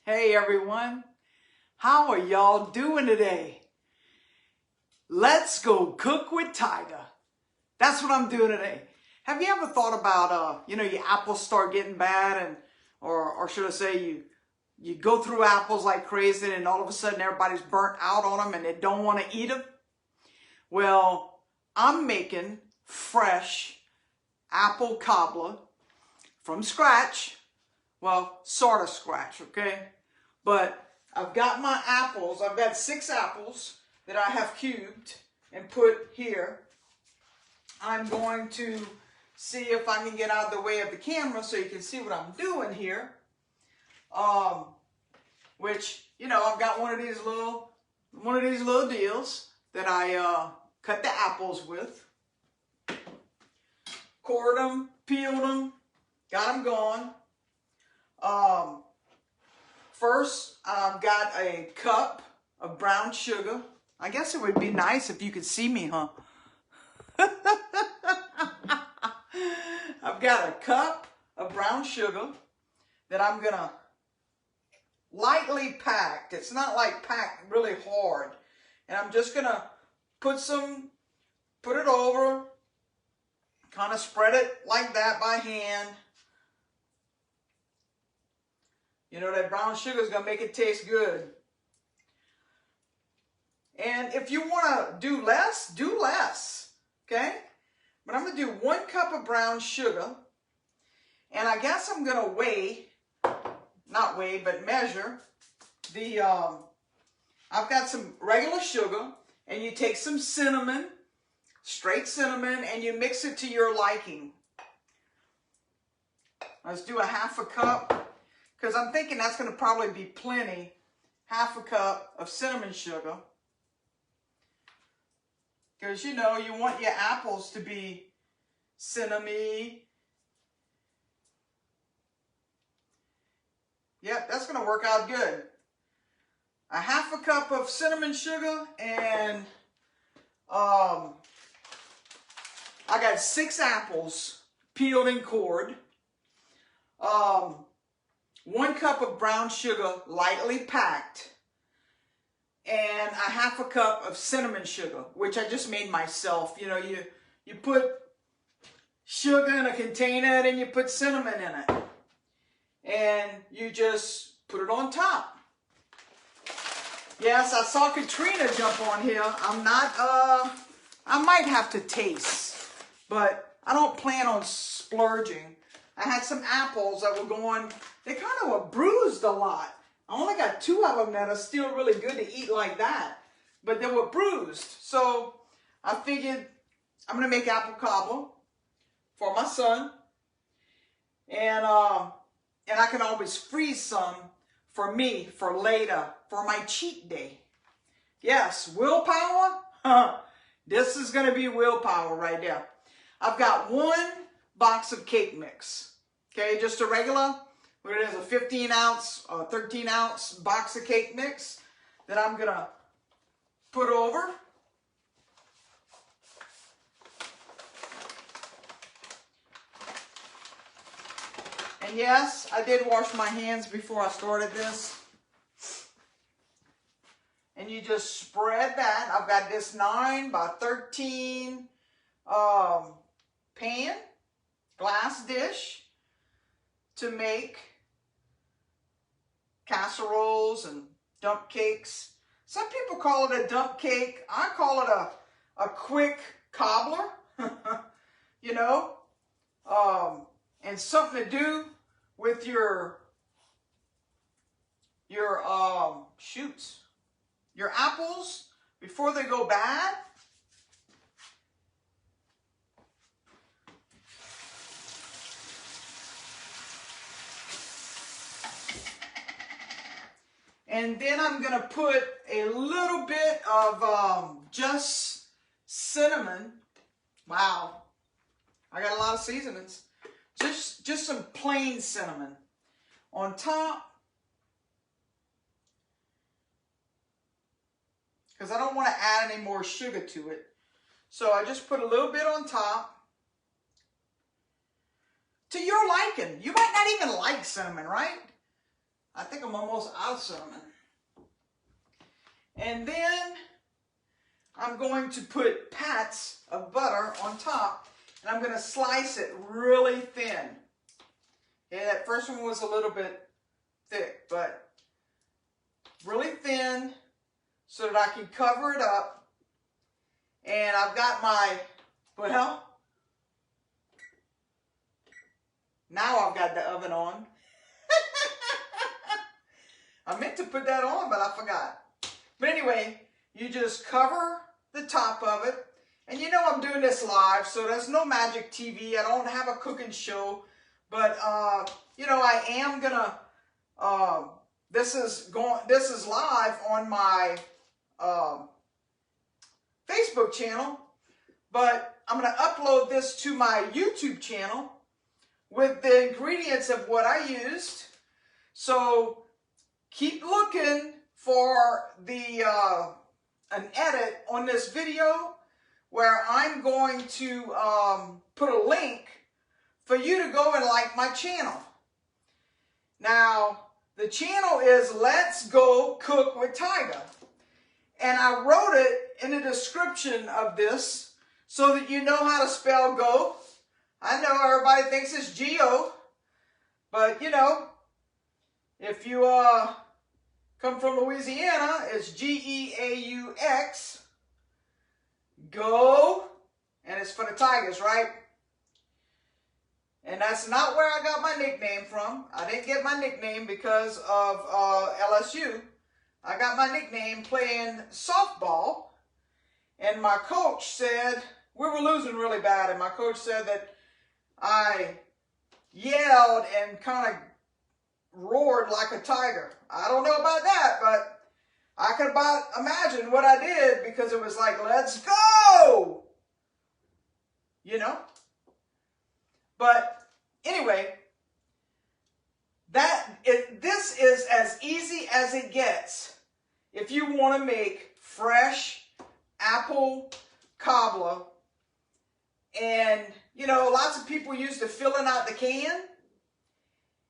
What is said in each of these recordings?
Hey everyone, how are y'all doing today? Let's go cook with Tiger. That's what I'm doing today. Have you ever thought about, your apples start getting bad and, or should I say you go through apples like crazy and all of a sudden everybody's burnt out on them and they don't want to eat them? Well, I'm making fresh apple cobbler from scratch. Well, sort of scratch, okay? But I've got my apples. I've got 6 apples that I have cubed and put here. I'm going to see if I can get out of the way of the camera so you can see what I'm doing here. Which, I've got one of these little deals that I cut the apples with. Cored them, peeled them, got them going. First, I've got a cup of brown sugar. I guess it would be nice if you could see me, huh? I've got a cup of brown sugar that I'm going to lightly pack. It's not like packed really hard. And I'm just going to put it over, kind of spread it like that by hand. That brown sugar is going to make it taste good. And if you want to do less, okay? But I'm going to do 1 cup of brown sugar. And I guess I'm going to measure the, I've got some regular sugar. And you take some cinnamon, straight cinnamon, and you mix it to your liking. Let's do a 1/2 cup. Because I'm thinking that's going to probably be plenty. 1/2 cup of cinnamon sugar. Because, you want your apples to be cinnamony. Yep, that's going to work out good. A 1/2 cup of cinnamon sugar. And I got 6 apples peeled and cored. 1 cup of brown sugar, lightly packed, and a 1/2 cup of cinnamon sugar, which I just made myself. You put sugar in a container and you put cinnamon in it, and you just put it on top. Yes, I saw Katrina jump on here. I might have to taste, but I don't plan on splurging. I had some apples that were going, they kind of were bruised a lot. I only got 2 of them that are still really good to eat like that. But they were bruised. So I figured I'm going to make apple cobbler for my son. And I can always freeze some for me for later, for my cheat day. Yes, willpower. This is going to be willpower right there. I've got 1 box of cake mix. Okay, just a regular, what it is, a 15-ounce, 13-ounce box of cake mix that I'm going to put over. And yes, I did wash my hands before I started this. And you just spread that. I've got this 9 by 13 pan, glass dish, to make casseroles and dump cakes. Some people call it a dump cake. I call it a quick cobbler, and something to do with your apples before they go bad. And then I'm going to put a little bit of just cinnamon. Wow. I got a lot of seasonings. Just some plain cinnamon on top. Because I don't want to add any more sugar to it. So I just put a little bit on top. To your liking. You might not even like cinnamon, right? I think I'm I'm almost out of cinnamon. And then I'm going to put pats of butter on top, and I'm going to slice it really thin. Yeah, that first one was a little bit thick, but really thin so that I can cover it up. And I've got my, well, now I've got the oven on. I meant to put that on, but I forgot. But anyway, you just cover the top of it. And you know I'm doing this live, so there's no magic TV. I don't have a cooking show. But, you know, I am going to, this is live on my Facebook channel. But I'm going to upload this to my YouTube channel with the ingredients of what I used. So keep looking for the an edit on this video where I'm going to put a link for you to go and like my channel. Now, the channel is Let's Go Cook with Tiger. And I wrote it in the description of this so that you know how to spell go. I know everybody thinks it's G-O, but you know, if you come from Louisiana, it's G-E-A-U-X, go, and it's for the Tigers, right? And that's not where I got my nickname from. I didn't get my nickname because of LSU. I got my nickname playing softball, and my coach said, we were losing really bad, and my coach said that I yelled and kind of roared like a tiger. I don't know about that, but I could about imagine what I did because it was like, let's go! You know? But anyway, this is as easy as it gets if you want to make fresh apple cobbler. And, you know, lots of people used to filling out the can.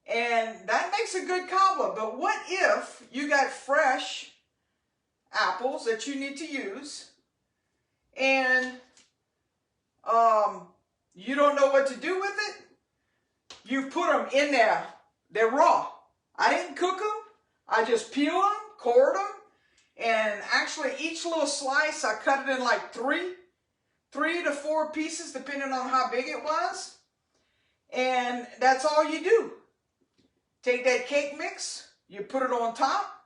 And that makes a good cobbler. But what if you got fresh apples that you need to use and you don't know what to do with it? You put them in there. They're raw. I didn't cook them. I just peeled them, cored them, and actually each little slice I cut it in like three to four pieces depending on how big it was. And that's all you do. Take that cake mix, you put it on top.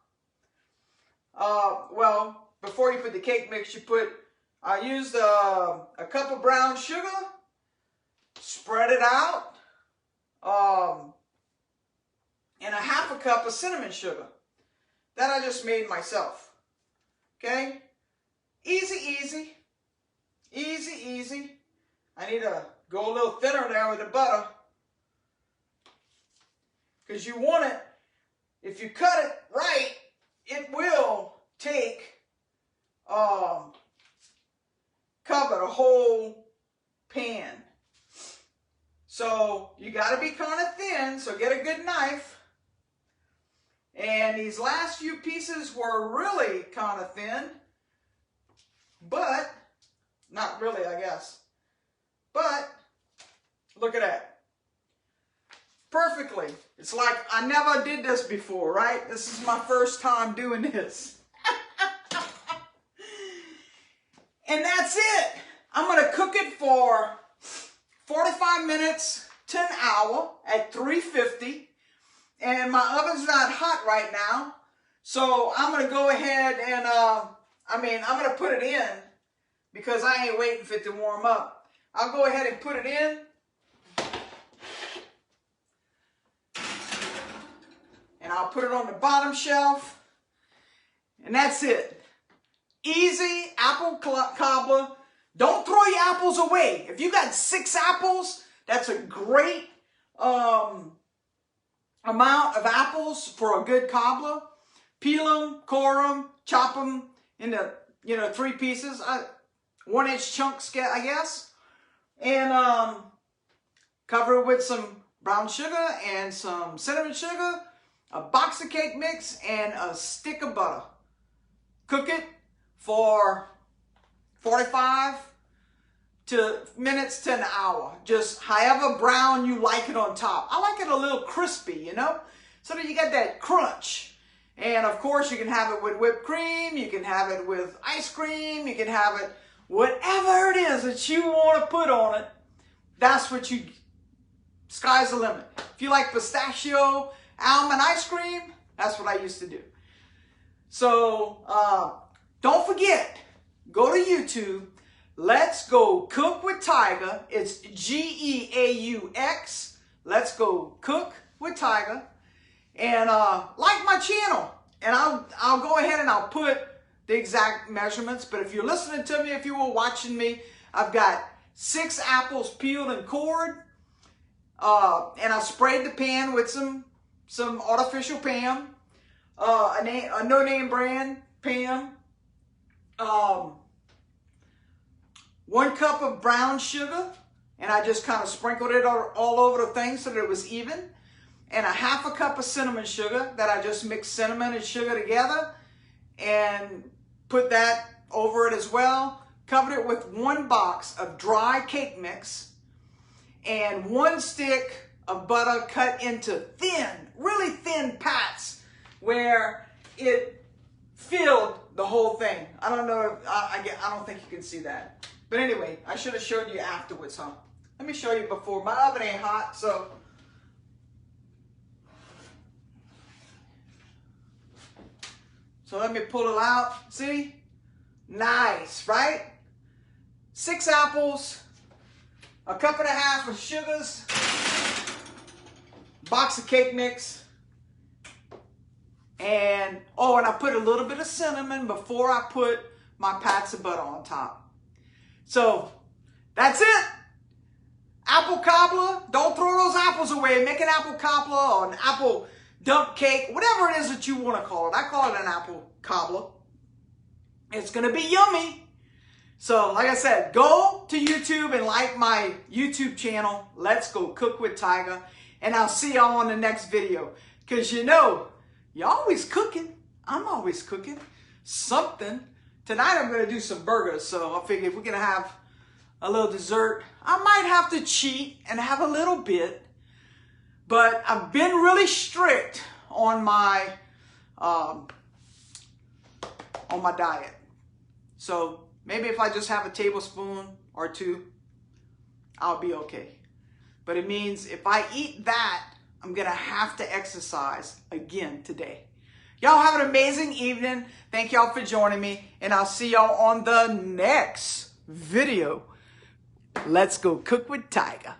Well, before you put the cake mix, I used a cup of brown sugar, spread it out, and a half a cup of cinnamon sugar. That I just made myself. Okay? Easy, easy. Easy, easy. I need to go a little thinner there with the butter. Because you want it, if you cut it right, it will cover the whole pan. So you got to be kind of thin, so get a good knife. And these last few pieces were really kind of thin, but not really, I guess. But look at that. Perfectly. It's like I never did this before, right? This is my first time doing this. And that's it. I'm going to cook it for 45 minutes to an hour at 350. And my oven's not hot right now. So I'm going to go ahead and, I'm going to put it in because I ain't waiting for it to warm up. I'll go ahead and put it in. And I'll put it on the bottom shelf. And that's it. Easy apple cobbler. Don't throw your apples away. If you got 6 apples, that's a great amount of apples for a good cobbler. Peel them, core them, chop them into 3 pieces, 1-inch chunks, I guess, and cover it with some brown sugar and some cinnamon sugar, a box of cake mix, and a stick of butter. Cook it for 45 minutes to an hour. Just however brown you like it on top. I like it a little crispy, you know, so that you get that crunch. And of course you can have it with whipped cream, you can have it with ice cream, you can have it whatever it is that you want to put on it. That's what you, sky's the limit. If you like pistachio almond ice cream, that's what I used to do. So don't forget, go to YouTube. Let's Go Cook with Tiger. It's G-E-A-U-X. Let's Go Cook with Tiger. And like my channel. And I'll go ahead and I'll put the exact measurements. But if you're listening to me, if you were watching me, I've got 6 apples peeled and cored. And I sprayed the pan with some artificial Pam. A no-name brand Pam. 1 cup of brown sugar, and I just kind of sprinkled it all over the thing so that it was even. And a 1/2 cup of cinnamon sugar that I just mixed cinnamon and sugar together and put that over it as well. Covered it with 1 box of dry cake mix and 1 stick of butter cut into thin, really thin pats where it filled the whole thing. I don't know if, I don't think you can see that. But anyway, I should have showed you afterwards, huh? Let me show you before. My oven ain't hot, so. So let me pull it out. See? Nice, right? 6 apples, 1.5 cups of sugars, box of cake mix, and I put a little bit of cinnamon before I put my pats of butter on top. So that's it. Apple cobbler. Don't throw those apples away. Make an apple cobbler or an apple dump cake, whatever it is that you want to call it. I call it an apple cobbler. It's going to be yummy. So like I said, go to YouTube and like my YouTube channel. Let's Go Cook with Tiger. And I'll see y'all on the next video. Because you know, you're always cooking. I'm always cooking something. Tonight I'm going to do some burgers, so I figured if we're going to have a little dessert, I might have to cheat and have a little bit. But I've been really strict on my diet. So maybe if I just have a tablespoon or 2, I'll be okay. But it means if I eat that, I'm going to have to exercise again today. Y'all have an amazing evening. Thank y'all for joining me. And I'll see y'all on the next video. Let's Go Cook with Tiger.